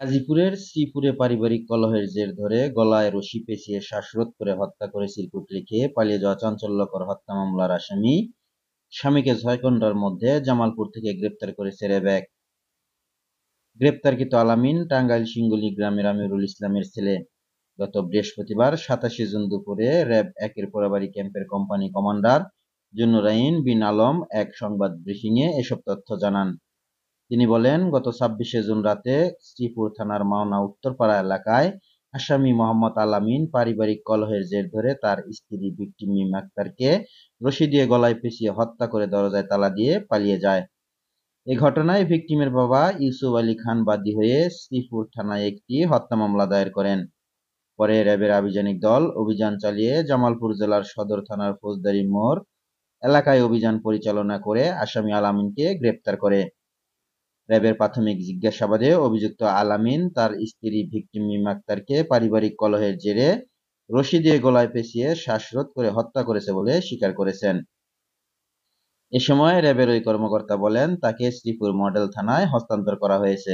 গাজীপুরের শ্রীপুরে পারিবারিক কলহের জের ধরে গলায় রশি পেঁচিয়ে শ্বাসরোধ করে হত্যা করে চিরকুট লিখে পালিয়ে যাওয়া চাঞ্চল্যকর হত্যা মামলার আসামি স্বামীকে ৬ ঘণ্টার মধ্যে জামালপুর থেকে গ্রেপ্তার করেছে র্যাব ১। গ্রেপ্তারকৃত আলামিন টাঙ্গাইল সিংগুলি গ্রামের আমিরুল ইসলামের ছেলে। গত বৃহস্পতিবার ২৭ জুন দুপুরে র্যাব ১-এর পোড়াবাড়ি ক্যাম্পের কোম্পানি কমান্ডার জুন্নুরাইন বিন আলম এক সংবাদ ব্রিফিংয়ে এসব তথ্য জানান। তিনি বলেন, গত ২৬ জুন রাতে শ্রীপুর থানার মাওনা উত্তরপাড়া এলাকায় আসামি মোহাম্মদ আলামিন পারিবারিক কলহের জের ধরে তার স্ত্রী ভিকটিম মিম আক্তারকে রশি দিয়ে গলায় পেঁচিয়ে হত্যা করে দরজায় তালা দিয়ে পালিয়ে যায়। এ ঘটনায় ভিকটিমের বাবা ইউসুফ আলী খান বাদী হয়ে শ্রীপুর থানায় একটি হত্যা মামলা দায়ের করেন। পরে র্যাবের আভিযানিক দল অভিযান চালিয়ে জামালপুর জেলার সদর থানার ফৌজদারি মোড় এলাকায় অভিযান পরিচালনা করে আসামি আলামিনকে গ্রেপ্তার করে। র্যাবের প্রাথমিক জিজ্ঞাসাবাদে অভিযুক্ত আলামিন তার স্ত্রী ভিকটিম মিম আক্তারকে পারিবারিক কলহের জেরে রশি দিয়ে গলায় পেঁচিয়ে শ্বাসরোধ করে হত্যা করেছে বলে স্বীকার করেছেন। এ সময় র্যাবের ওই কর্মকর্তা বলেন, তাকে শ্রীপুর মডেল থানায় হস্তান্তর করা হয়েছে।